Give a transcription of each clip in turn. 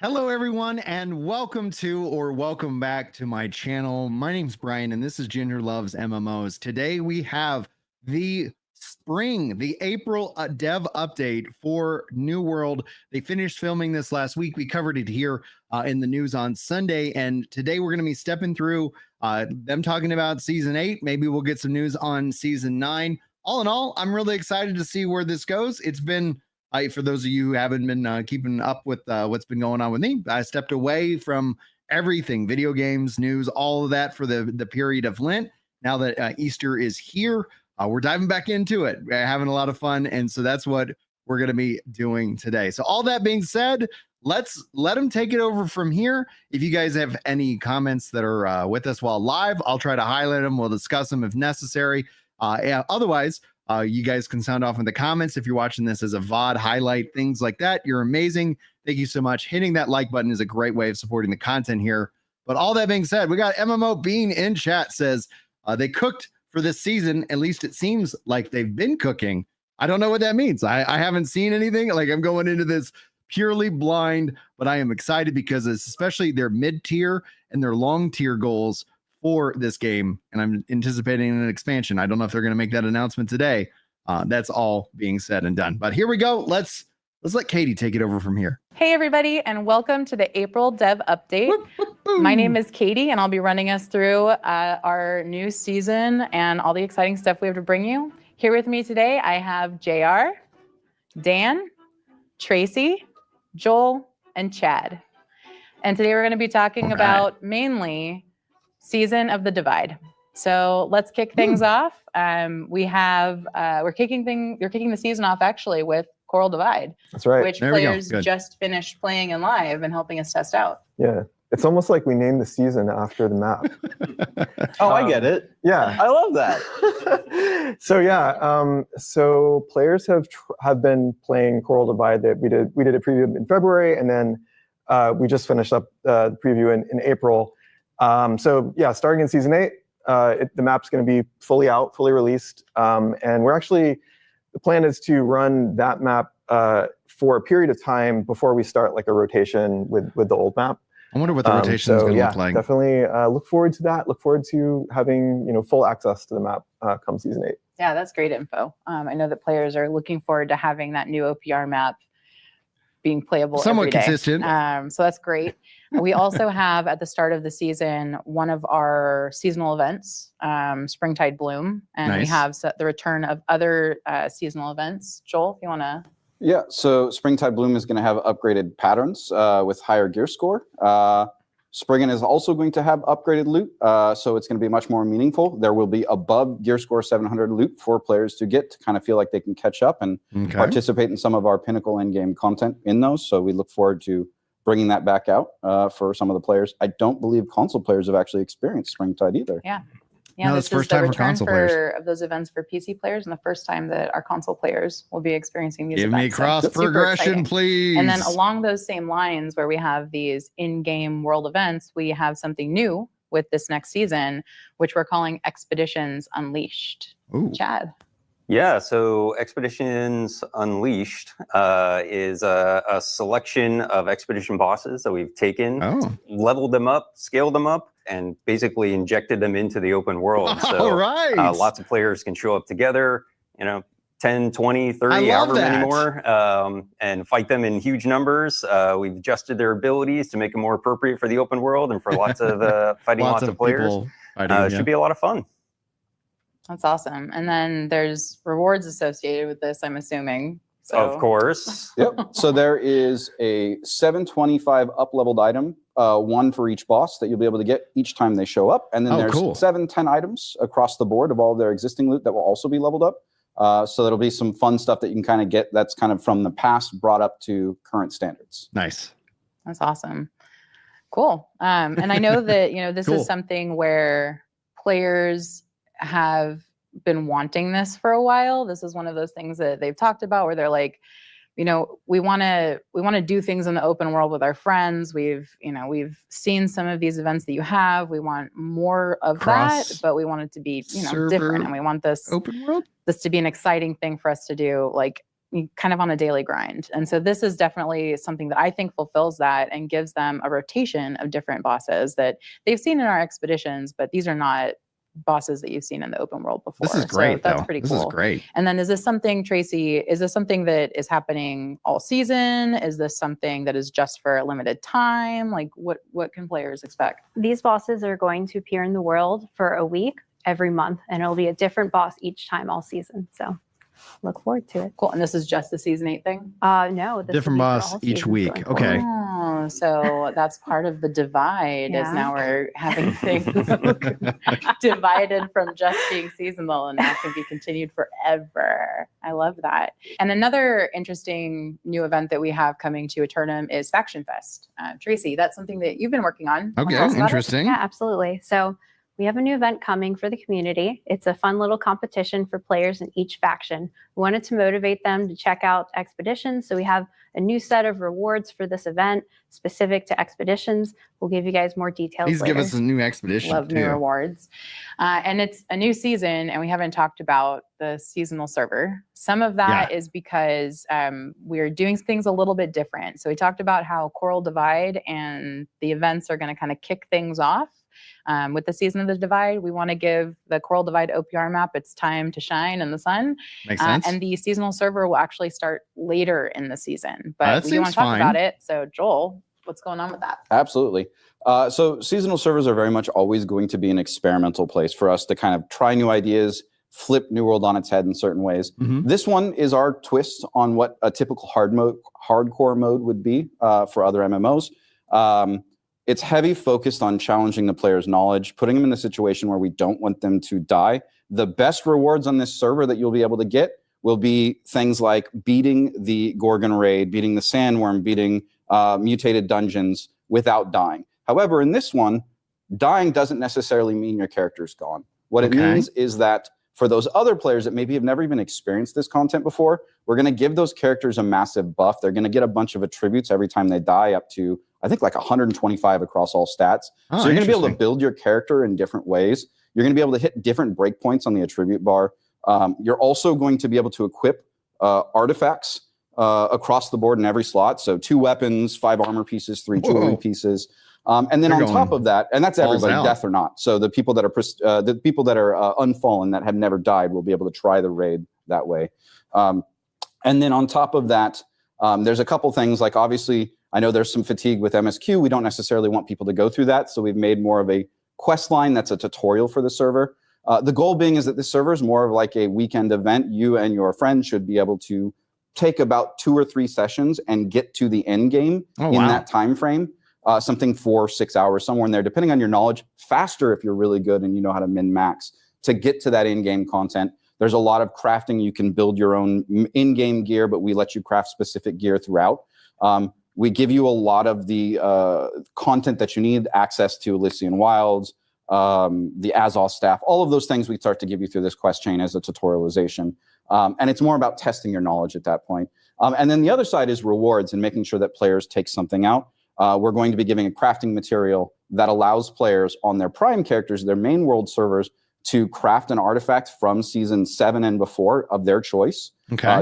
Hello, everyone, and welcome back to my channel. My name's Brian, and this is Ginger Loves MMOs. Today, we have the April dev update for New World. They finished filming this last week. We covered it here in the news on Sunday, and today we're going to be stepping through them talking about Season 8. Maybe we'll get some news on Season 9. All in all, I'm really excited to see where this goes. It's been for those of you who haven't been keeping up with what's been going on with me, I stepped away from everything, video games, news, all of that for the period of Lent. Now that Easter is here, we're diving back into it. We're having a lot of fun, and so that's what we're going to be doing today. So all that being said, let's let them take it over from here. If you guys have any comments that are with us while live, I'll try to highlight them. We'll discuss them if necessary. Otherwise, you guys can sound off in the comments. If you're watching this as a VOD highlight, things like that, you're amazing. Thank you so much. Hitting that like button is a great way of supporting the content here. But all that being said, we got MMO Bean in chat says they cooked for this season. At least it seems like they've been cooking. I don't know what that means. I haven't seen anything. Like, I'm going into this purely blind, but I am excited because it's especially their mid-tier and their long-tier goals for this game, and I'm anticipating an expansion. I don't know if they're going to make that announcement today. That's all being said and done. But here we go. Let's let Katie take it over from here. Hey everybody, and welcome to the April Dev Update. Whoop, whoop, whoop. My name is Katie, and I'll be running us through our new season and all the exciting stuff we have to bring you. Here with me today, I have JR, Dan, Tracy, Joel, and Chad. And today we're going to be talking about mainly Season of the Divide. So let's kick things off. You're kicking the season off actually with Coral Divide. That's right. Which players just finished playing in live and helping us test out. Yeah. It's almost like we named the season after the map. I get it. Yeah. I love that. So players have been playing Coral Divide. That we did a preview in February, and then we just finished up the preview in April. Starting in Season 8, the map's going to be fully out, fully released. And the plan is to run that map for a period of time before we start like a rotation with the old map. I wonder what the rotation is going to look like. Definitely look forward to that. Look forward to having full access to the map come Season 8. Yeah, that's great info. I know that players are looking forward to having that new OPR map being playable somewhat every day. Consistent. So that's great. We also have at the start of the season one of our seasonal events, Springtide Bloom, and we have the return of other seasonal events. Joel, if you want to. Yeah, so Springtide Bloom is going to have upgraded patterns with higher gear score. Spriggan is also going to have upgraded loot, so it's going to be much more meaningful. There will be above gear score 700 loot for players to get to kind of feel like they can catch up and participate in some of our pinnacle in-game content in those. So we look forward to bringing that back out for some of the players. I don't believe console players have actually experienced Springtide either. Yeah, no, this is first the time for return console players of those events for PC players, and the first time that our console players will be experiencing these Give events. me cross progression, please. And then along those same lines, where we have these in-game world events, we have something new with this next season, which we're calling Expeditions Unleashed. Ooh. Chad. Yeah, so Expeditions Unleashed is a selection of expedition bosses that we've taken, leveled them up, scaled them up, and basically injected them into the open world. So lots of players can show up together, 10, 20, 30, however many more, and fight them in huge numbers. We've adjusted their abilities to make them more appropriate for the open world and for lots of fighting lots of players. It should be a lot of fun. That's awesome. And then there's rewards associated with this, I'm assuming. So. Of course. Yep. So there is a 725 up-leveled item, one for each boss that you'll be able to get each time they show up. And then there's 710 items across the board of all of their existing loot that will also be leveled up. So there'll be some fun stuff that you can kind of get that's kind of from the past brought up to current standards. Nice. That's awesome. Cool. And I know that, this is something where players have been wanting this for a while. This is one of those things that they've talked about where they're like, we want to do things in the open world with our friends. We've seen some of these events that you have. We want more of that, but we want it to be, different. And we want this open world, this to be an exciting thing for us to do. Like kind of on a daily grind. And so this is definitely something that I think fulfills that and gives them a rotation of different bosses that they've seen in our expeditions, but these are not bosses that you've seen in the open world before. This is great. So that's pretty cool. This is great. And then is this something, Tracy, is this something that is happening all season? Is this something that is just for a limited time? Like what can players expect? These bosses are going to appear in the world for a week every month, and it'll be a different boss each time all season. So look forward to it. Cool. And this is just the season 8 thing? No. This Different will be for boss all each seasons week. going Okay. forward. Oh, so that's part of the divide is Yeah. now we're having things divided from just being seasonal and now can be continued forever. I love that. And another interesting new event that we have coming to Aeternum is FactionFest. Tracy, that's something that you've been working on. Wanna Okay, tell us about it? interesting. Yeah, absolutely. So we have a new event coming for the community. It's a fun little competition for players in each faction. We wanted to motivate them to check out expeditions. So we have a new set of rewards for this event specific to expeditions. We'll give you guys more details Please later. give us a new expedition Love too. new rewards. And it's a new season, and we haven't talked about the seasonal server. Some of that is because we're doing things a little bit different. So we talked about how Coral Divide and the events are going to kind of kick things off. With the Season of the Divide, we want to give the Coral Divide OPR map its time to shine in the sun. Makes sense. And the seasonal server will actually start later in the season. But That we do want seems to talk fine. about it. So Joel, what's going on with that? Absolutely. So seasonal servers are very much always going to be an experimental place for us to kind of try new ideas, flip New World on its head in certain ways. Mhm. This one is our twist on what a typical hardcore mode would be for other MMOs. It's heavy focused on challenging the player's knowledge, putting them in a situation where we don't want them to die. The best rewards on this server that you'll be able to get will be things like beating the Gorgon raid, beating the Sandworm, beating mutated dungeons without dying. However, in this one, dying doesn't necessarily mean your character's gone. What it means is that for those other players that maybe have never even experienced this content before, we're going to give those characters a massive buff. They're going to get a bunch of attributes every time they die, up to, I think, like 125 across all stats. Oh, so you're going to be able to interesting. build your character in different ways. You're going to be able to hit different breakpoints on the attribute bar. You're also going to be able to equip artifacts across the board in every slot. So 2 weapons, 5 armor pieces, 3 jewelry Whoa. pieces. And then They're on top going of that, and that's balls everybody, out. death or not. So the people that are unfallen, that have never died, will be able to try the raid that way. And then on top of that, there's a couple things, like obviously I know there's some fatigue with MSQ. We don't necessarily want people to go through that. So we've made more of a quest line that's a tutorial for the server. The goal being is that this server is more of like a weekend event. You and your friend should be able to take about 2 or 3 sessions and get to the end game in that time frame. Something 4 or 6 hours, somewhere in there, depending on your knowledge. Faster if you're really good and you know how to min-max to get to that in-game content. There's a lot of crafting. You can build your own in-game gear, but we let you craft specific gear throughout. We give you a lot of the content that you need, access to Elysian Wilds, the Azov staff, all of those things we start to give you through this quest chain as a tutorialization. And it's more about testing your knowledge at that point. And then the other side is rewards and making sure that players take something out. We're going to be giving a crafting material that allows players on their prime characters, their main world servers, to craft an artifact from season 7 and before of their choice.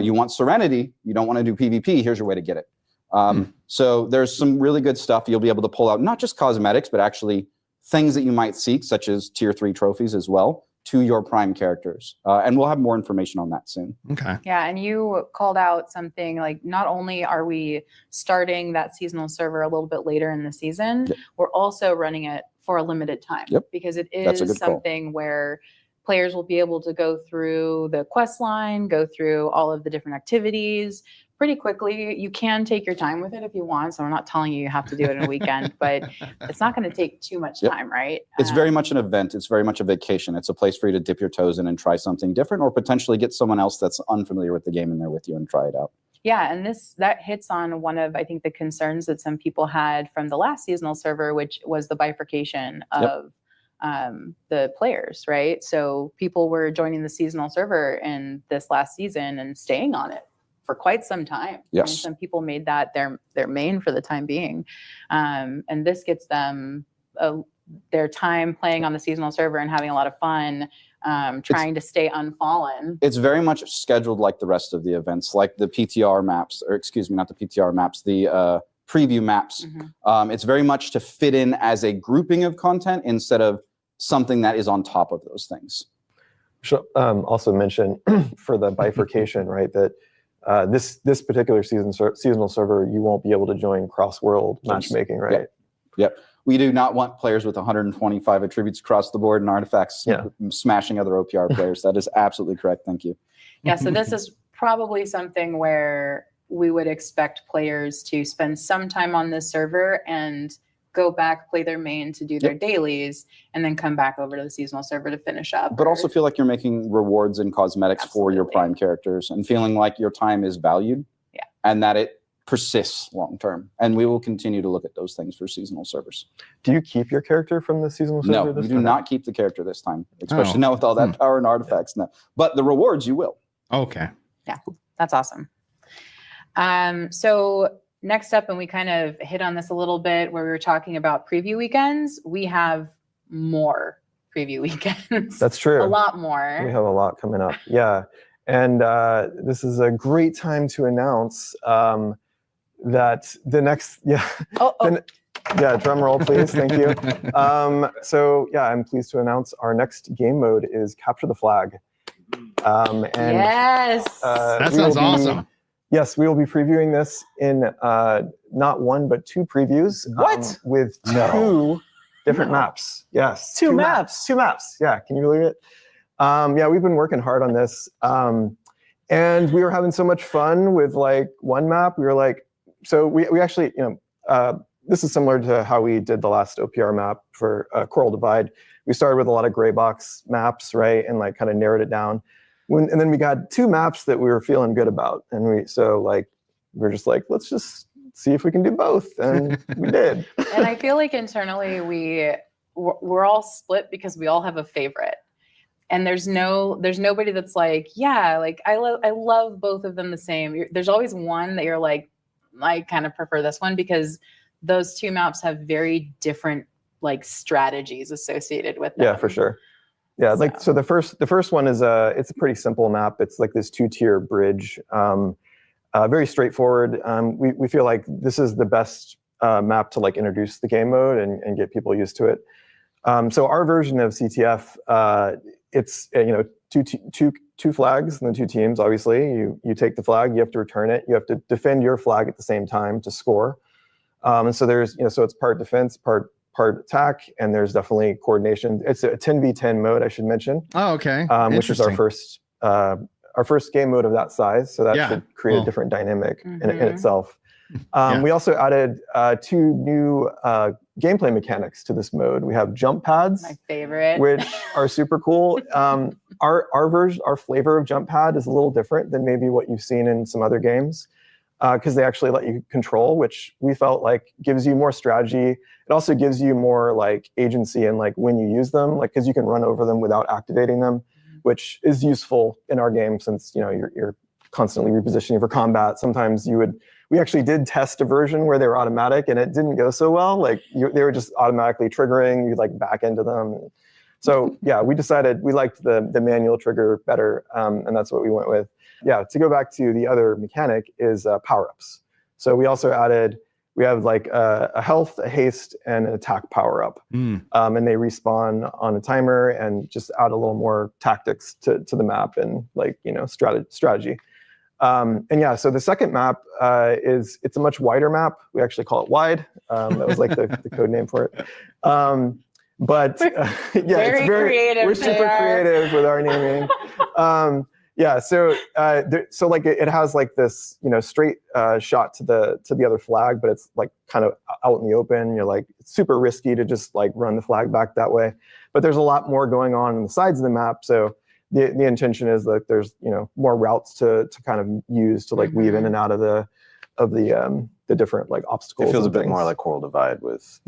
You want Serenity, you don't want to do PvP, here's your way to get it. So there's some really good stuff you'll be able to pull out, not just cosmetics, but actually things that you might seek, such as tier 3 trophies as well, to your prime characters. And we'll have more information on that soon. Yeah, and you called out something like, not only are we starting that seasonal server a little bit later in the season, we're also running it for a limited time. Because it is something where players will be able to go through the quest line, go through all of the different activities pretty quickly. You can take your time with it if you want. So we're not telling you have to do it in a weekend, but it's not going to take too much time, right? It's very much an event. It's very much a vacation. It's a place for you to dip your toes in and try something different, or potentially get someone else that's unfamiliar with the game in there with you and try it out. Yeah, and that hits on one of, I think, the concerns that some people had from the last seasonal server, which was the bifurcation of the players, right? So people were joining the seasonal server in this last season and staying on it for quite some time. Yes. And some people made that their main for the time being. And this gets them their time playing on the seasonal server and having a lot of fun trying to stay unfallen. It's very much scheduled like the rest of the events, like the PTR maps, or excuse me, not the PTR maps, the preview maps. It's very much to fit in as a grouping of content instead of something that is on top of those things. Should also mention for the bifurcation, right, that this particular seasonal server, you won't be able to join cross-world matchmaking, right? Yep. We do not want players with 125 attributes across the board and artifacts smashing other OPR players. That is absolutely correct. Thank you. Yeah, so this is probably something where we would expect players to spend some time on this server and go back, play their main to do their dailies, and then come back over to the seasonal server to finish up. But also feel like you're making rewards and cosmetics for your prime characters and feeling like your time is valued and that it persists long term. And we will continue to look at those things for seasonal servers. Do you keep your character from the seasonal server? No, you do not keep the character this time, especially now with all that power and artifacts. No. But the rewards you will. Okay. Yeah, that's awesome. So next up, and we kind of hit on this a little bit where we were talking about preview weekends, we have more preview weekends. That's true. A lot more. We have a lot coming up. Yeah. And this is a great time to announce that the next, drum roll, please. Thank you. So yeah, I'm pleased to announce our next game mode is Capture the Flag. And yes. That sounds awesome. Yes, we will be previewing this in not one, but two previews. With two different maps. Yes. Two maps. Two maps. Yeah. Can you believe it? Yeah, we've been working hard on this. And we were having so much fun with like one map. We were like, so we actually, this is similar to how we did the last OPR map for Coral Divide. We started with a lot of gray box maps, right? And like kind of narrowed it down. And then we got two maps that we were feeling good about. And we're just like, let's just see if we can do both. And we did. And I feel like internally we're all split because we all have a favorite. And there's nobody that's like, yeah, like I love both of them the same. There's always one that you're like, I kind of prefer this one because those two maps have very different like strategies associated with them. Yeah, for sure. Yeah, so the first one is it's a pretty simple map. It's like this 2-tier bridge, very straightforward. We feel like this is the best map to like introduce the game mode and get people used to it. So our version of CTF, it's two flags and then two teams. Obviously, you take the flag, you have to return it, you have to defend your flag at the same time to score. And so there's so it's part defense, part attack, and there's definitely coordination. It's a 10v10 mode, I should mention. Oh, okay. Which is our first game mode of that size. So that should create a different dynamic in itself. We also added two new gameplay mechanics to this mode. We have jump pads, my favorite, which are super cool. Our flavor of jump pad is a little different than maybe what you've seen in some other games, because they actually let you control, which we felt like gives you more strategy. It also gives you more like agency and like when you use them, like because you can run over them without activating them, which is useful in our game since you're constantly repositioning for combat. Sometimes we actually did test a version where they were automatic and it didn't go so well. Like they were just automatically triggering, you'd like back into them. So yeah, we decided we liked the manual trigger better, and that's what we went with. Yeah, to go back to the other mechanic is power-ups. So we also added, we have like a health, a haste, and an attack power-up. And they respawn on a timer and just add a little more tactics to the map and like, strategy. And yeah, so the second map it's a much wider map. We actually call it wide. That was like the code name for it. But yeah, it's very creative. We're super creative with our naming. Yeah, so like it has like this straight shot to the other flag, but it's like kind of out in the open. You're like, it's super risky to just like run the flag back that way. But there's a lot more going on the sides of the map. So the intention is that there's more routes to kind of use to like weave in and out of the different like obstacles. It feels a bit more like Coral Divide with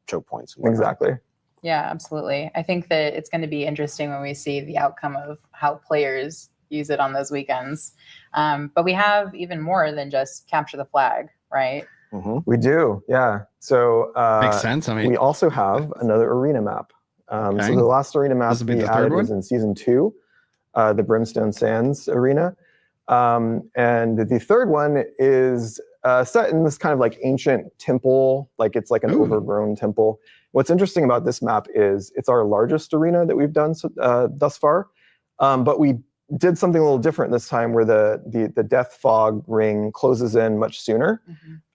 choke points. Exactly. Yeah, absolutely. I think that it's going to be interesting when we see the outcome of how players use it on those weekends. But we have even more than just capture the flag, right? We do, yeah. So makes sense. I mean, we also have another arena map. So the last arena map we added was in season 2, the Brimstone Sands arena. And the third one is set in this kind of like ancient temple, like it's like an overgrown temple. What's interesting about this map is it's our largest arena that we've done thus far, but we did something a little different this time where the death fog ring closes in much sooner,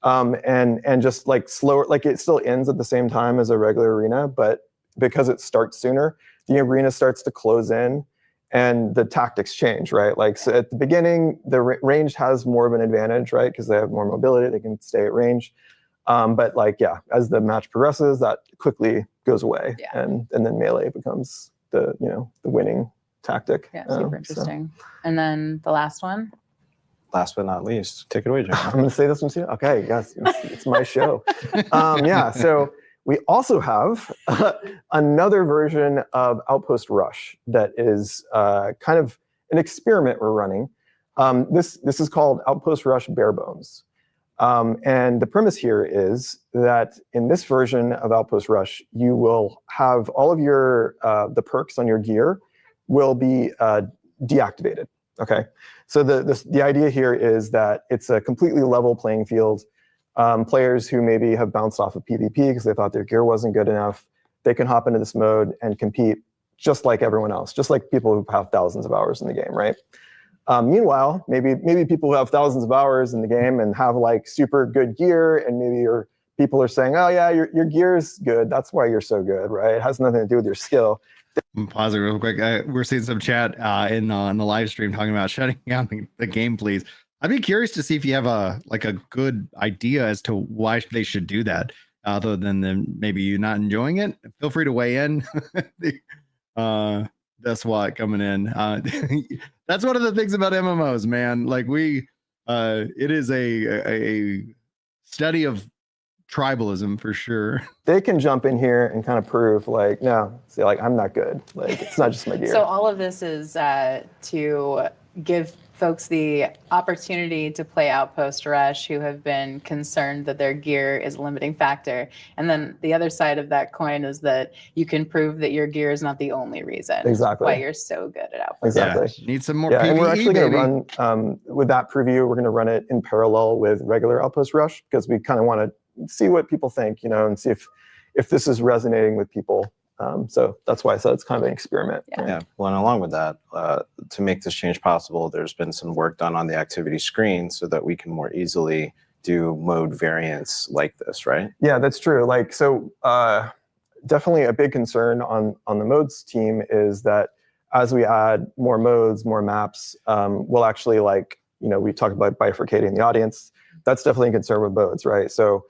and just like slower, like it still ends at the same time as a regular arena, but because it starts sooner, the arena starts to close in and the tactics change, right? Like so at the beginning, the range has more of an advantage, right? Because they have more mobility, they can stay at range. But like, yeah, as the match progresses, that quickly goes away, and then melee becomes the winning tactic. Yeah, super interesting. And then the last one. Last but not least, take it away, John. I'm going to say this one too. Okay, yes, it's my show. So we also have another version of Outpost Rush that is kind of an experiment we're running. This is called Outpost Rush Bare Bones. And the premise here is that in this version of Outpost Rush, you will have all of your the perks on your gear will be deactivated. Okay, so the idea here is that it's a completely level playing field. Players who maybe have bounced off of PvP because they thought their gear wasn't good enough, they can hop into this mode and compete just like everyone else, just like people who have thousands of hours in the game, right? Meanwhile, maybe people who have thousands of hours in the game and have like super good gear, and maybe people are saying, oh yeah, your gear's good, that's why you're so good, right? It has nothing to do with your skill. Pause it real quick. We're seeing some chat in the live stream talking about shutting down the game, please. I'd be curious to see if you have a good idea as to why they should do that, other than maybe you not enjoying it. Feel free to weigh in. That's why coming in. That's one of the things about MMOs, man. Like it is a study of tribalism for sure. They can jump in here and kind of prove like, no, see, like I'm not good. Like it's not just my gear. So all of this is to give folks the opportunity to play Outpost Rush who have been concerned that their gear is a limiting factor. And then the other side of that coin is that you can prove that your gear is not the only reason why you're so good at Outpost Rush. Need some more PvE, and we're actually going to run, with that preview, we're going to run it in parallel with regular Outpost Rush because we kind of want to see what people think, and see if this is resonating with people. So that's why I said it's kind of an experiment. Yeah. Well, and along with that, to make this change possible, there's been some work done on the activity screen so that we can more easily do mode variants like this, right? Yeah, that's true. Like, so definitely a big concern on the modes team is that as we add more modes, more maps, we'll actually we talked about bifurcating the audience. That's definitely a concern with modes, right? So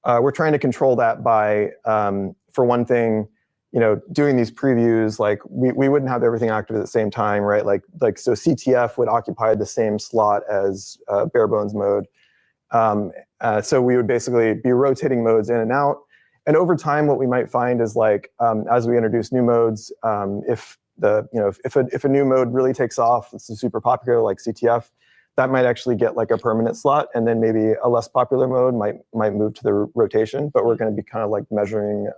we're trying to control that by, for one thing, doing these previews, like we wouldn't have everything active at the same time, right? Like so CTF would occupy the same slot as bare bones mode. So we would basically be rotating modes in and out. And over time, what we might find is as we introduce new modes, if a new mode really takes off, it's super popular like CTF, that might actually get like a permanent slot, and then maybe a less popular mode might move to the rotation. But we're going to be kind of like measuring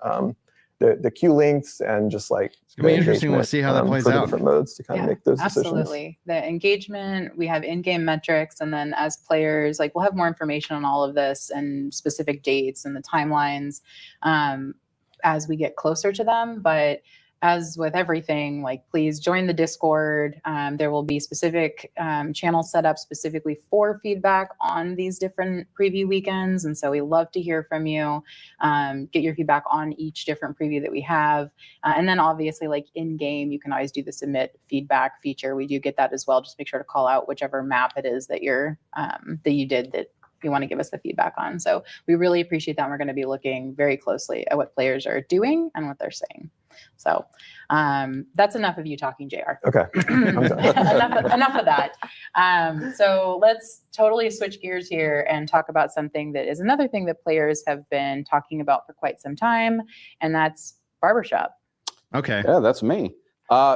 the queue lengths and just like it's gonna be interesting to see how that plays out. Different modes to kind of make those decisions. Absolutely, the engagement, we have in-game metrics, and then as players, we'll have more information on all of this and specific dates and the timelines as we get closer to them. But as with everything, please join the Discord. There will be specific channels set up specifically for feedback on these different preview weekends. And so we love to hear from you, get your feedback on each different preview that we have. And then obviously in game, you can always do the submit feedback feature. We do get that as well. Just make sure to call out whichever map it is that you did that you want to give us the feedback on. So we really appreciate that. And we're going to be looking very closely at what players are doing and what they're saying. So that's enough of you talking, JR. Okay. enough of that. So let's totally switch gears here and talk about something that is another thing that players have been talking about for quite some time, and that's Barbershop. Okay. Yeah, that's me.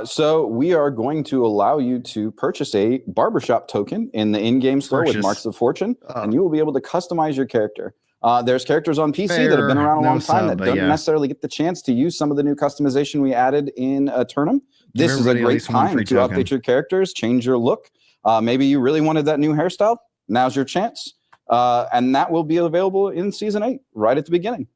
So we are going to allow you to purchase a Barbershop token in the in-game store with Marks of Fortune, and you will be able to customize your character. There's characters on PC that have been around a long time that don't necessarily get the chance to use some of the new customization we added in Aeternum. This is a great time to update your characters, change your look. Maybe you really wanted that new hairstyle. Now's your chance. And that will be available in Season 8, right at the beginning.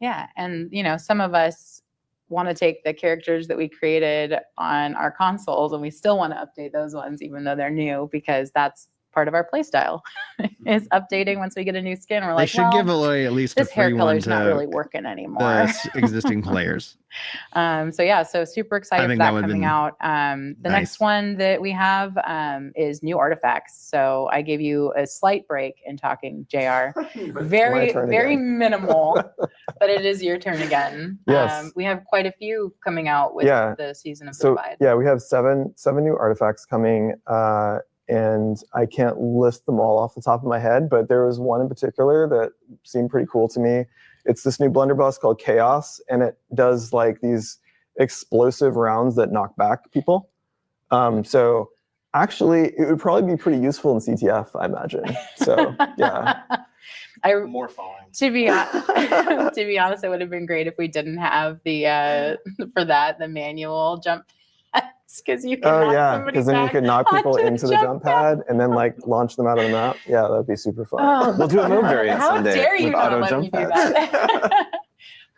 Yeah, and some of us want to take the characters that we created on our consoles and we still want to update those ones even though they're new, because that's part of our play style is updating once we get a new skin. We're like, they should give away at least this a free hair color's one not to really working anymore. the existing players. So super excited for that coming out. The next one that we have is new artifacts. So I gave you a slight break in talking, JR. Very minimal, but it is your turn again. Yes. We have quite a few coming out with the Season of the Divide. Yeah, we have seven new artifacts coming. And I can't list them all off the top of my head, but there was one in particular that seemed pretty cool to me. It's this new blunderbuss called Chaos, and it does like these explosive rounds that knock back people. So actually, it would probably be pretty useful in CTF, I imagine. So yeah. More falling. To be honest, it would have been great if we didn't have the the manual jump pads, because you can because then you could knock people into the jump pad and then like launch them out of the map. Yeah, that'd be super fun. We'll do a mode variant someday. How dare you with not auto let jump me do pads. that?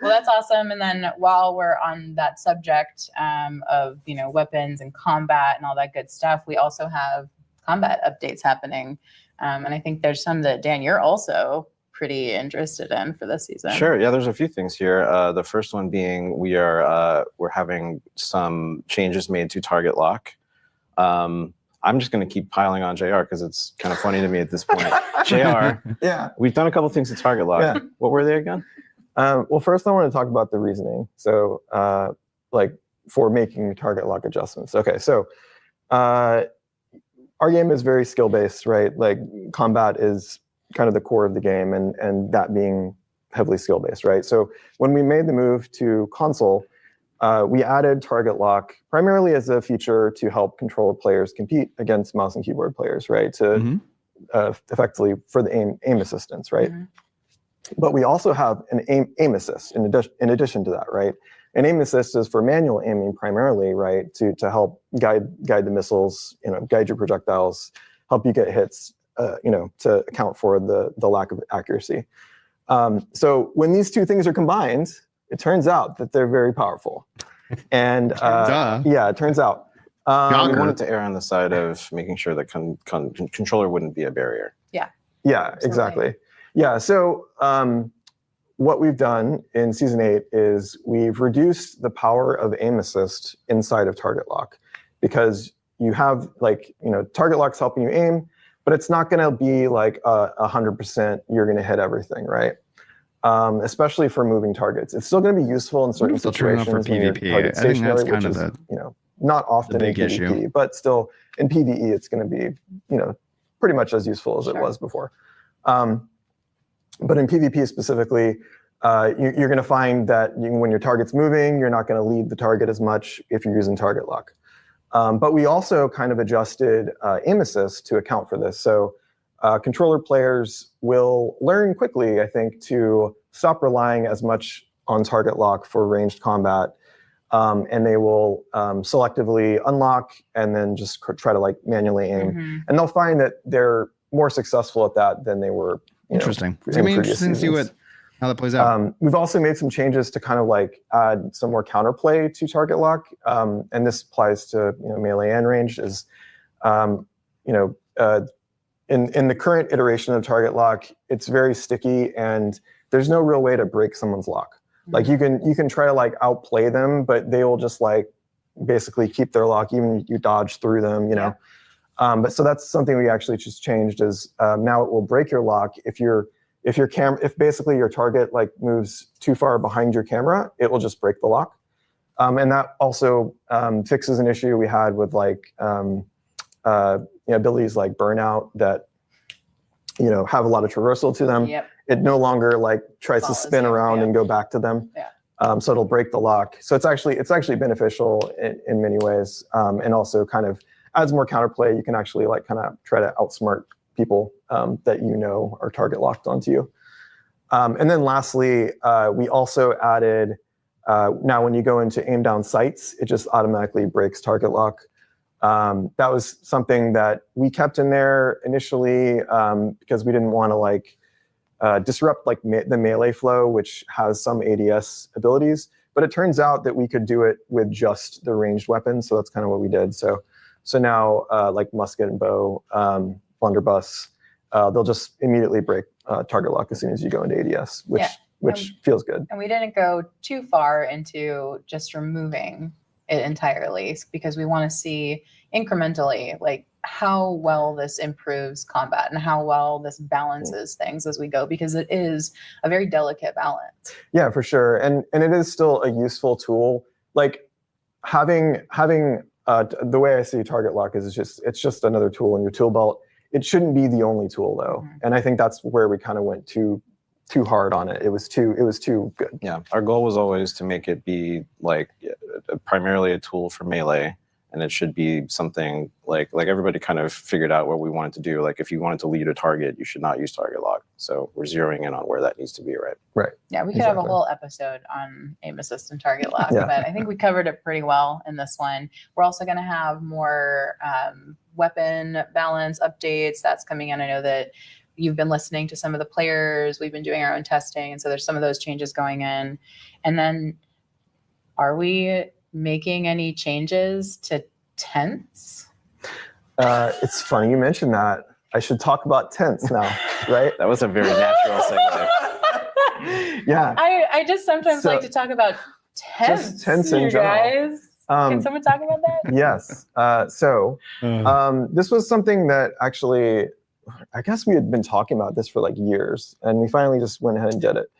Well, that's awesome. And then while we're on that subject of weapons and combat and all that good stuff, we also have combat updates happening, and I think there's some that Dan, you're also pretty interested in for this season. Sure. Yeah, there's a few things here. The first one being we're having some changes made to target lock. I'm just going to keep piling on JR because it's kind of funny to me at this point. JR, we've done a couple things to target lock. Yeah. What were they again? Well, first I want to talk about the reasoning. So for making target lock adjustments. Okay, so our game is very skill based, right? Like combat is kind of the core of the game, and that being heavily skill based, right? So when we made the move to console, we added target lock primarily as a feature to help controller players compete against mouse and keyboard players, right? To effectively for the aim assistance, right? But we also have an aim assist in addition to that, right? An aim assist is for manual aiming primarily, right? To help guide the missiles, guide your projectiles, help you get hits, to account for the lack of accuracy. So when these two things are combined, it turns out that they're very powerful. And it turns out. We wanted to err on the side of making sure that controller wouldn't be a barrier. Yeah, exactly. Yeah, so what we've done in Season 8 is we've reduced the power of aim assist inside of target lock, because you have target lock's helping you aim, but it's not going to be like 100% you're going to hit everything, right? Especially for moving targets. It's still going to be useful in certain situations for PvP. I think that's kind of not often big in PvP, issue. but still in PvE it's going to be pretty much as useful as it was before. But in PvP specifically, you're going to find that when your target's moving, you're not going to lead the target as much if you're using target lock. But we also kind of adjusted aim assist to account for this. So controller players will learn quickly, I think, to stop relying as much on target lock for ranged combat. And they will selectively unlock and then just try to manually aim. And they'll find that they're more successful at that than they were. Interesting. It's going to be interesting to see how that plays out. We've also made some changes to kind of add some more counterplay to target lock. And this applies to melee and ranged. Is in the current iteration of target lock, it's very sticky and there's no real way to break someone's lock. Like you can try to outplay them, but they will just basically keep their lock, even if you dodge through them, But so that's something we actually just changed is now it will break your lock if basically your target moves too far behind your camera, it will just break the lock. And that also fixes an issue we had with abilities like burnout that have a lot of traversal to them. It no longer tries to spin around and go back to them. So it'll break the lock. So it's actually beneficial in many ways, and also kind of adds more counterplay. You can actually kind of try to outsmart people that are target locked onto you. And then lastly, we also added, now when you go into aim down sights, it just automatically breaks target lock. That was something that we kept in there initially because we didn't want to like disrupt like the melee flow, which has some ADS abilities. But it turns out that we could do it with just the ranged weapons, so that's kind of what we did. So now like musket and bow, blunderbuss, they'll just immediately break target lock as soon as you go into ADS, which feels good. And we didn't go too far into just removing it entirely because we want to see incrementally like how well this improves combat and how well this balances things as we go, because it is a very delicate balance. Yeah, for sure. And it is still a useful tool. Like having the way I see target lock is it's just another tool in your tool belt. It shouldn't be the only tool though. Mm-hmm. And I think that's where we kind of went too hard on it. It was too good. Yeah. Our goal was always to make it be like primarily a tool for melee. And it should be something like everybody kind of figured out what we wanted to do. Like if you wanted to lead a target, you should not use target lock. So we're zeroing in on where that needs to be, right? Right. Yeah, we could have a whole episode on aim assist and target lock, but I think we covered it pretty well in this one. We're also going to have more weapon balance updates that's coming in. I know that you've been listening to some of the players. We've been doing our own testing. And so there's some of those changes going in. And then are we making any changes to tents? It's funny you mentioned that. I should talk about tents now, right? That was a very natural segue. Yeah. I just sometimes like to talk about tents. Just tents in general. Guys. Can someone talk about that? Yes. This was something that actually, I guess we had been talking about this for like years, and we finally just went ahead and did it.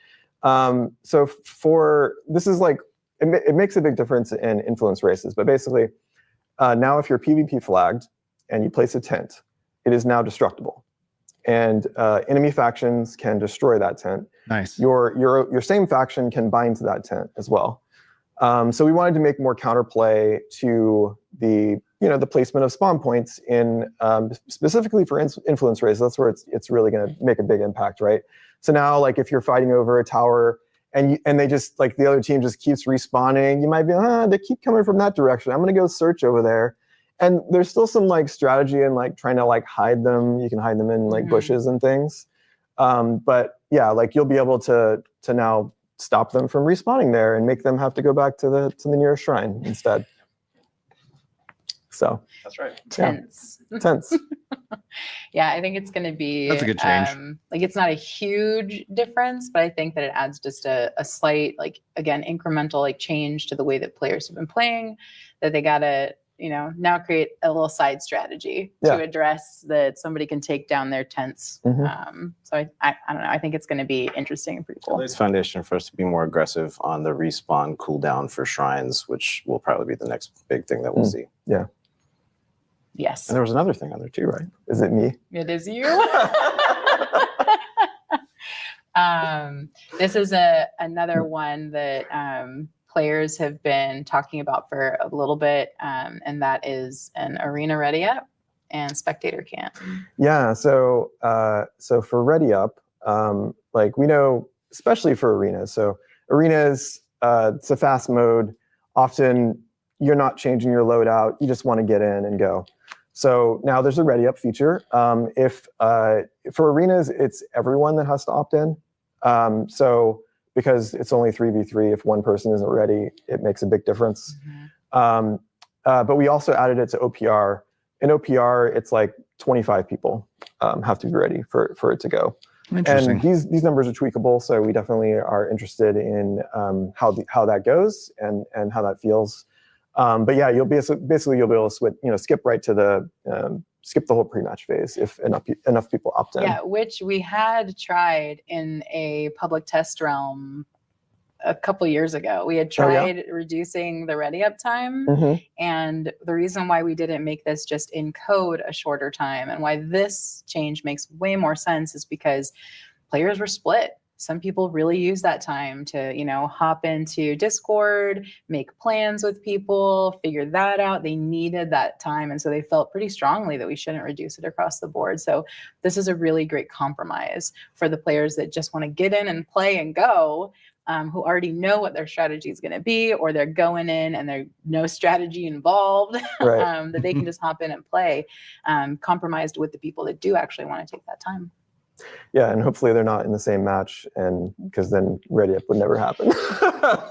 This is like, it makes a big difference in influence races, but basically now if you're PvP flagged and you place a tent, it is now destructible, and enemy factions can destroy that tent. Nice. Your same faction can bind to that tent as well. So we wanted to make more counterplay to the placement of spawn points in specifically for influence races. That's where it's really going to make a big impact, right? So now, like if you're fighting over a tower and they just like the other team just keeps respawning, you might be they keep coming from that direction. I'm going to go search over there, and there's still some like strategy in like trying to like hide them. You can hide them in like bushes and things, but yeah, like you'll be able to now stop them from respawning there and make them have to go back to the nearest shrine instead. So that's right. Tents. Yeah. Tents. Yeah, I think it's going to be. That's a good change. Like it's not a huge difference, but I think that it adds just a slight, like again, incremental like change to the way that players have been playing. That they got to now create a little side strategy to address that somebody can take down their tents. Mm-hmm. So I don't know. I think it's going to be interesting and pretty cool. It's foundation for us to be more aggressive on the respawn cooldown for shrines, which will probably be the next big thing that we'll see. Yeah. Yes. And there was another thing on there too, right? Is it me? It is you. This is another one that players have been talking about for a little bit, and that is an arena ready up and spectator camp. Yeah. So for ready up, like we know, especially for arenas. So arenas, it's a fast mode. Often you're not changing your loadout. You just want to get in and go. So now there's a ready up feature. If for arenas, it's everyone that has to opt in. So because it's only 3v3, if one person isn't ready, it makes a big difference. Mm-hmm. But we also added it to OPR. In OPR, it's like 25 people have to be ready for it to go. Interesting. And these numbers are tweakable, so we definitely are interested in how that goes and how that feels. But yeah, you'll be able to skip right to skip the whole pre-match phase if enough people opt in. Yeah, which we had tried in a public test realm a couple years ago. We had tried reducing the ready up time, and the reason why we didn't make this just in code a shorter time and why this change makes way more sense is because players were split. some people really use that time to, hop into Discord, make plans with people, figure that out. They needed that time. And so they felt pretty strongly that we shouldn't reduce it across the board. So this is a really great compromise for the players that just want to get in and play and go, who already know what their strategy is going to be, or they're going in and there's no strategy involved, Right. that they can just hop in and play, compromised with the people that do actually want to take that time. Yeah, and hopefully they're not in the same match, and because then ready up would never happen. But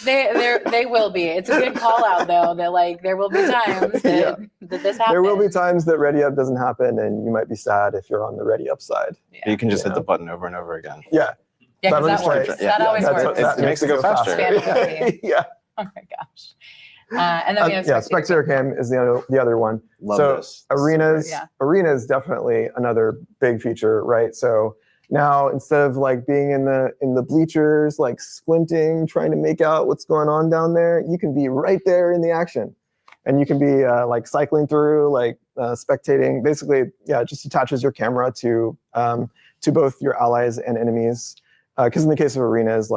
they will be. It's a good call out though. That there will be times that this happens. There will be times that ready up doesn't happen, and you might be sad if you're on the ready up side. You can just hit the button over and over again. Yeah. Yeah, because that works. That always works. It makes it go faster. Yeah. Oh my gosh. And then we have Spectator Cam is the other one. Love this. Arenas definitely another big feature, right? So now instead of being in the bleachers, squinting, trying to make out what's going on down there, you can be right there in the action, and you can be cycling through, spectating. Basically, it just attaches your camera to both your allies and enemies. Because in the case of arenas,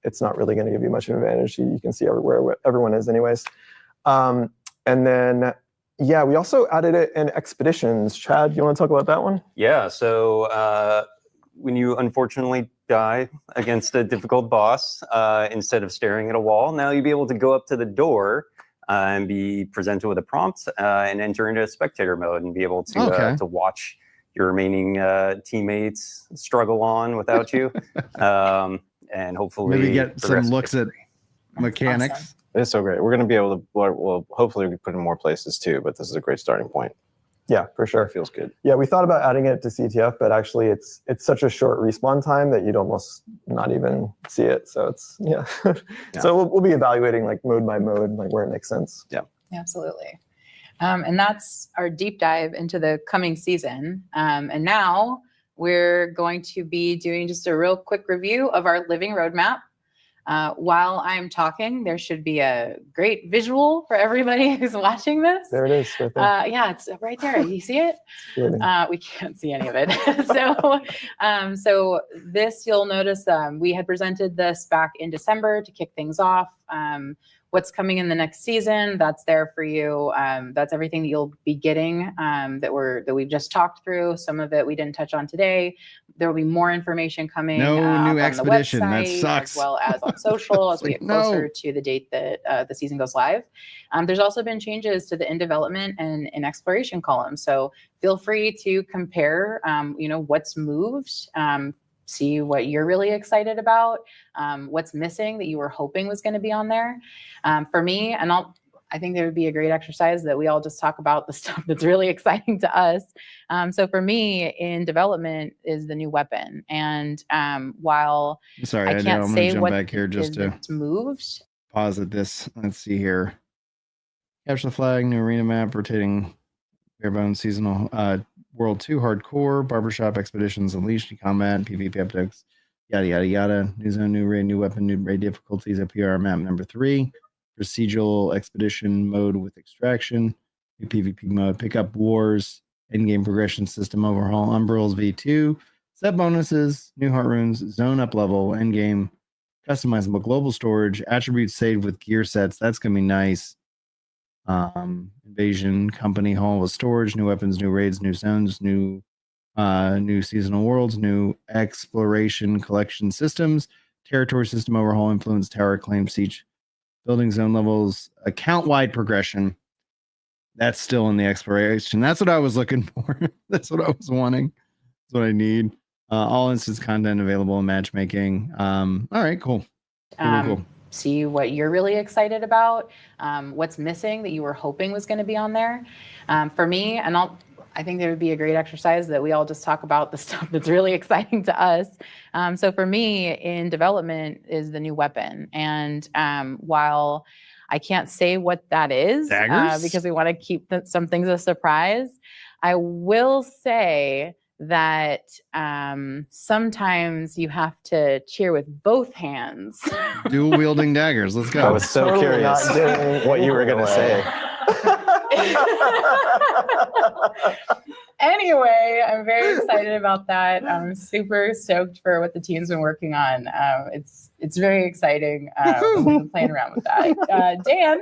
it's not really going to give you much of an advantage. You can see everywhere everyone is anyways. And then, we also added it in expeditions. Chad, you want to talk about that one? Yeah, so when you unfortunately die against a difficult boss, instead of staring at a wall, now you'll be able to go up to the door and be presented with a prompt and enter into spectator mode and be able to watch your remaining teammates struggle on without you, and hopefully maybe get some looks at mechanics. Awesome. It's so great. We're going to be able to, well, hopefully we put in more places too, but this is a great starting point. Yeah, for sure. It feels good. Yeah, we thought about adding it to CTF, but actually it's such a short respawn time that you'd almost not even see it. So it's, So we'll be evaluating mode by mode, where it makes sense. Yeah. Absolutely. And that's our deep dive into the coming season. And now we're going to be doing just a real quick review of our living roadmap. While I'm talking, there should be a great visual for everybody who's watching this. There it is. Right there. Yeah, it's right there. You see it? We can't see any of it. So this, you'll notice we had presented this back in December to kick things off. What's coming in the next season, that's there for you. That's everything that you'll be getting that we've just talked through. Some of it we didn't touch on today. There will be more information coming. No new on expedition. The website, that sucks. as well as on social as we get closer to the date that the season goes live. There's also been changes to the in development and in exploration column. So feel free to compare, what's moved. See what you're really excited about, what's missing that you were hoping was going to be on there. For me, and I think there would be a great exercise that we all just talk about the stuff that's really exciting to us. So for me, in development is the new weapon. And while I can't say what back here just to moved. Pause at this. Let's see here. Capture the flag, new arena map, rotating barebone seasonal. World 2 hardcore, Barbershop expeditions unleashed, combat, PvP updates, yada yada yada. New zone, new raid, new weapon, new raid difficulties. APR map number 3. Procedural expedition mode with extraction. New PvP mode. Pickup wars. In-game progression system overhaul. Umbrals V2. Set bonuses. New heart runes. Zone up level. Endgame. Customizable global storage. Attributes saved with gear sets. That's gonna be nice. Invasion company hall with storage, new weapons, new raids, new zones, new seasonal worlds, new exploration collection systems, territory system overhaul, influence tower, claim siege, building zone levels, account wide progression. That's still in the exploration. That's what I was looking for. That's what I was wanting. That's what I need. All instance content available in matchmaking. All right, cool. Cool. See what you're really excited about, what's missing that you were hoping was going to be on there. For me, and I think there would be a great exercise that we all just talk about the stuff that's really exciting to us. So for me, in development is the new weapon. And while I can't say what that is because we want to keep some things a surprise, I will say that sometimes you have to cheer with both hands. Dual wielding daggers. Let's go. I was so curious what you were going to say. Anyway, I'm very excited about that. I'm super stoked for what the team's been working on. It's very exciting. We've been playing around with that. Dan,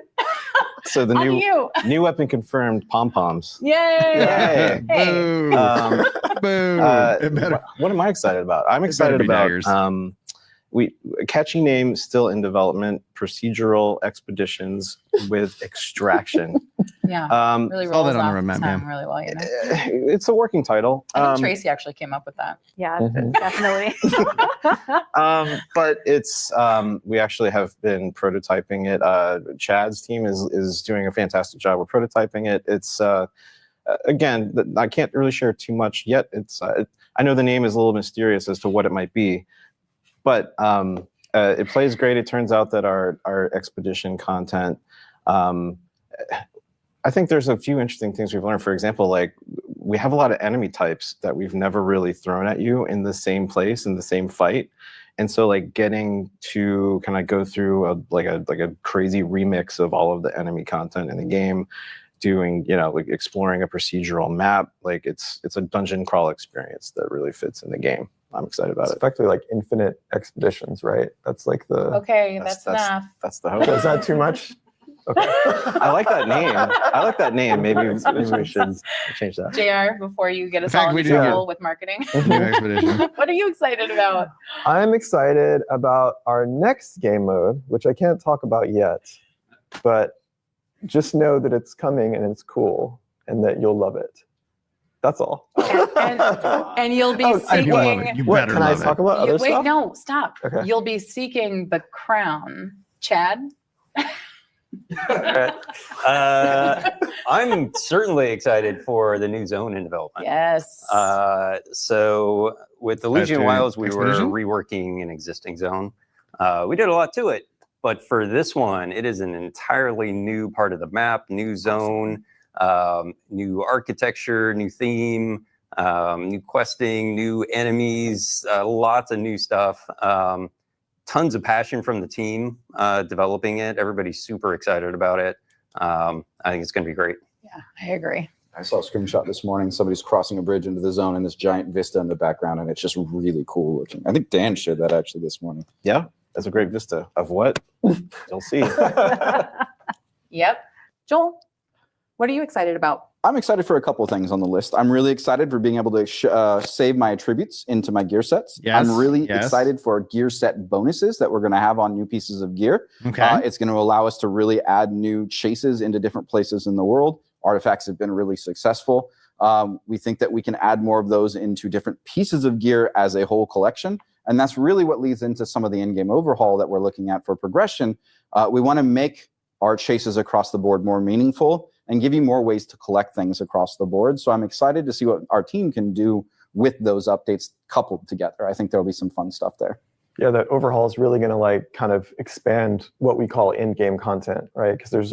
So the how do you? new weapon confirmed, pom-poms. Yay! Yay. Hey. Boo. Boo. It better- What am I excited about? I'm excited be about daggers. a catchy name still in development, procedural expeditions with extraction. Yeah, really saw rolls that on off the the roadmap, tongue yeah. really well, you know. It's a working title. I think Tracy actually came up with that. Yeah, Mhm. definitely. But it's we actually have been prototyping it. Chad's team is doing a fantastic job with prototyping it. It's again, I can't really share too much yet. It's I know the name is a little mysterious as to what it might be, but it plays great. It turns out that our expedition content. I think there's a few interesting things we've learned. For example, like we have a lot of enemy types that we've never really thrown at you in the same place in the same fight, and so like getting to kind of go through a crazy remix of all of the enemy content in the game, doing like exploring a procedural map, like it's a dungeon crawl experience that really fits in the game. I'm excited about It's it. effectively like infinite expeditions, right? That's like the. Okay, that's enough. That's the hope. Is that too much? Okay. I like that name. Maybe we should change that. JR, before you get us fact, all we in do trouble with marketing, New expedition. what are you excited about? I'm excited about our next game mode, which I can't talk about yet, but just know that it's coming and it's cool and that you'll love it. That's all. And you'll be Oh, I do love seeking. it. You What, better can I love talk it. about other Wait, stuff? no, stop. Okay. You'll be seeking the crown. Chad? I'm certainly excited for the new zone in development. Yes. So with the Legion to Wilds, we Expedition? were reworking an existing zone. We did a lot to it, but for this one, it is an entirely new part of the map, new zone, new architecture, new theme, new questing, new enemies, lots of new stuff. Tons of passion from the team developing it. Everybody's super excited about it. I think it's going to be great. Yeah, I agree. I saw a screenshot this morning. Somebody's crossing a bridge into the zone and this giant vista in the background, and it's just really cool looking. I think Dan shared that actually this morning. Yeah, that's a great vista of what you'll see. Yep. Joel, what are you excited about? I'm excited for a couple of things on the list. I'm really excited for being able to save my attributes into my gear sets. Yes, I'm really yes. excited for gear set bonuses that we're going to have on new pieces of gear. Okay. It's going to allow us to really add new chases into different places in the world. Artifacts have been really successful. We think that we can add more of those into different pieces of gear as a whole collection. And that's really what leads into some of the in-game overhaul that we're looking at for progression. We want to make our chases across the board more meaningful and give you more ways to collect things across the board. So I'm excited to see what our team can do with those updates coupled together. I think there'll be some fun stuff there. Yeah, that overhaul is really going to like kind of expand what we call in-game content, right? Because there's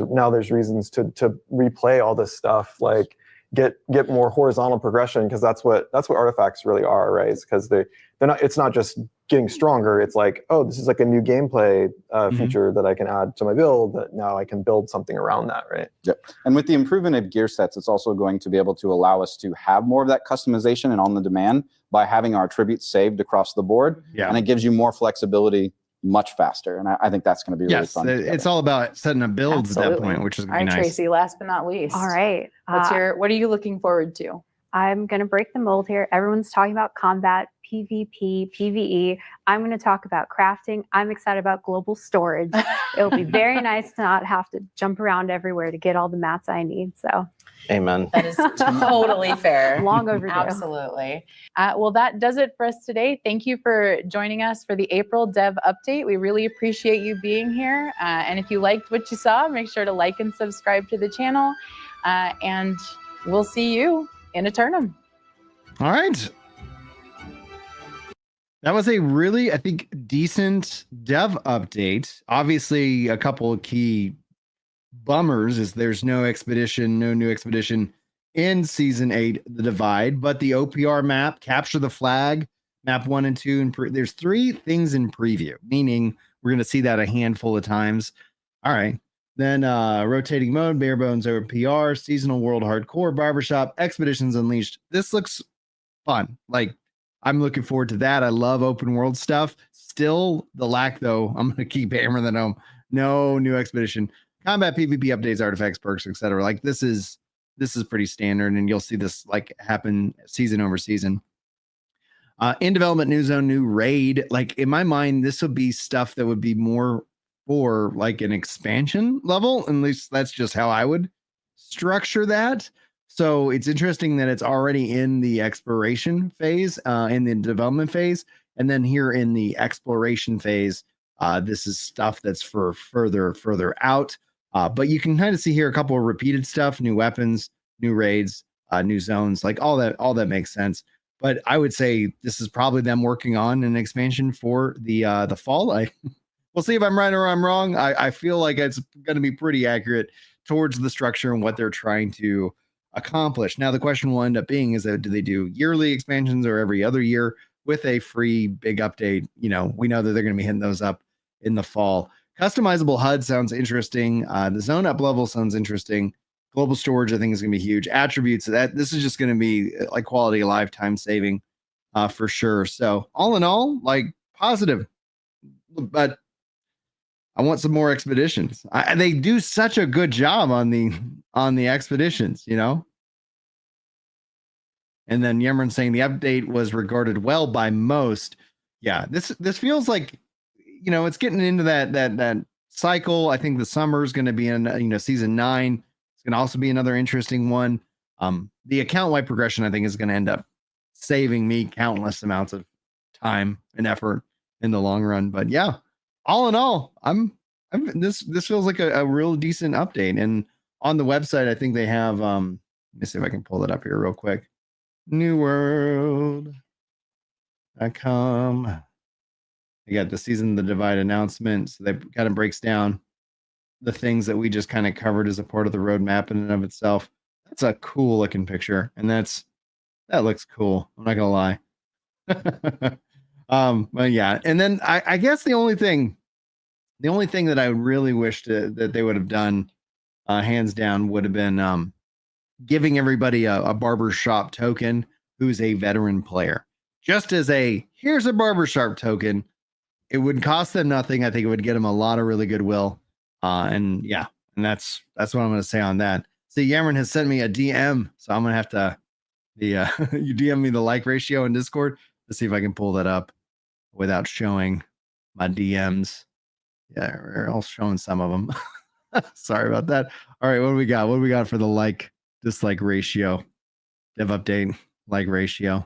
reasons to replay all this stuff, like get more horizontal progression, because that's what artifacts really are, right? It's because they're not. It's not just getting stronger. It's like, oh, this is like a new gameplay feature that I can add to my build. That now I can build something around that, right? Yep. And with the improvement of gear sets, it's also going to be able to allow us to have more of that customization and on the demand by having our attributes saved across the board. Yeah. And it gives you more flexibility much faster. And I think that's going to be really Yes, fun. it's all about setting up builds at that Absolutely. point, which is All going right, to be nice. Tracy, last but not least. All right. What are you looking forward to? I'm going to break the mold here. Everyone's talking about combat, PvP, PvE. I'm going to talk about crafting. I'm excited about global storage. It'll be very nice to not have to jump around everywhere to get all the mats I need. So Amen. That is totally fair. long overdue. Absolutely. Well, that does it for us today. Thank you for joining us for the April Dev Update. We really appreciate you being here. And if you liked what you saw, make sure to like and subscribe to the channel. And we'll see you in Aeternum. All right. That was a really, I think, decent dev update. Obviously, a couple of key bummers is there's no new expedition in Season 8, The Divide, but the OPR map, Capture the Flag, map 1 and 2, and there's 3 things in preview, meaning we're going to see that a handful of times. All right. Then rotating mode, bare bones over PR, seasonal world hardcore, barbershop, expeditions unleashed. This looks fun. Like, I'm looking forward to that. I love open world stuff. Still the lack, though. I'm gonna keep hammering that home. No new expedition, combat, PvP updates, artifacts, perks, etc. Like, this is pretty standard, and you'll see this like happen season over season. In development, new zone, new raid. Like, in my mind, this would be stuff that would be more for like an expansion level. At least that's just how I would structure that. So it's interesting that it's already in the exploration phase, in the development phase, and then here in the exploration phase, this is stuff that's for further out. But you can kind of see here a couple of repeated stuff, new weapons, new raids, new zones, like all that makes sense. But I would say this is probably them working on an expansion for the fall. We'll see if I'm right or I'm wrong. I feel like it's going to be pretty accurate towards the structure and what they're trying to accomplish. Now, the question will end up being is that do they do yearly expansions or every other year with a free big update? You know, we know that they're going to be hitting those up in the fall. Customizable HUD sounds interesting. The zone up level sounds interesting. Global storage, I think, is going to be huge. Attributes, that this is just going to be like quality of life, time saving, for sure. So all in all, like, positive, but I want some more expeditions. They do such a good job on the expeditions, you know. And then Yemron saying the update was regarded well by most. Yeah, this feels like, you know, it's getting into that cycle. I think the summer is going to be in, you know, season 9. It's going to also be another interesting one. The account wide progression, I think, is going to end up saving me countless amounts of time and effort in the long run. But yeah, all in all, this feels like a real decent update. And on the website, I think they have let me see if I can pull that up here real quick. newworld.com. You got the Season of the Divide announcement. So that kind of breaks down the things that we just kind of covered as a part of the roadmap in and of itself. That's a cool looking picture, and that looks cool. I'm not gonna lie. But yeah, and then I guess the only thing that I really wished that they would have done, hands down, would have been giving everybody a barbershop token who's a veteran player. Just as here's a barbershop token. It would cost them nothing. I think it would get them a lot of really goodwill. And yeah, and that's what I'm going to say on that. See, Yamron has sent me a DM, so I'm going to have to you DM me the like ratio in Discord to see if I can pull that up without showing my DMs. Yeah, we're all showing some of them. Sorry about that. All right, what do we got? What do we got for the like dislike ratio? Dev update like ratio.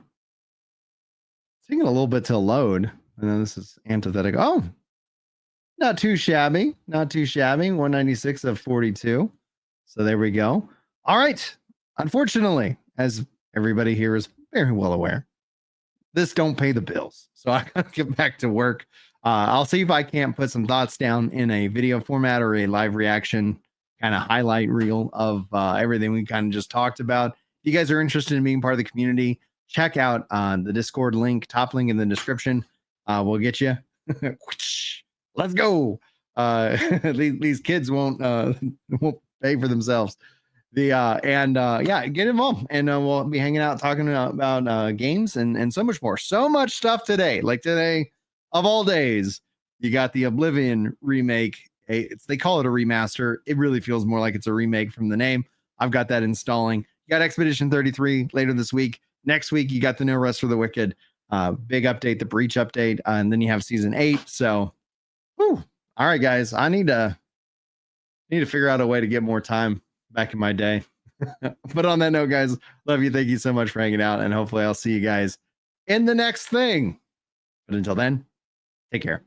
It's taking a little bit to load. And then this is antithetical. Oh, not too shabby. Not too shabby. 196 of 42. So there we go. All right. Unfortunately, as everybody here is very well aware, this don't pay the bills. So I gotta get back to work. I'll see if I can't put some thoughts down in a video format or a live reaction kind of highlight reel of everything we kind of just talked about. If you guys are interested in being part of the community, check out the Discord link, top link in the description. We'll get you. Let's go. These kids won't pay for themselves. Yeah, get involved, and we'll be hanging out talking about games and so much more. So much stuff today. Like today, of all days, you got the Oblivion remake. They call it a remaster. It really feels more like it's a remake from the name. I've got that installing. You got Expedition 33 later this week. Next week, you got the No Rest for the Wicked. Big update, the Breach update, and then you have Season 8. So, whew. All right, guys, I need to figure out a way to get more time back in my day. But on that note, guys, love you. Thank you so much for hanging out, and hopefully I'll see you guys in the next thing. But until then, take care.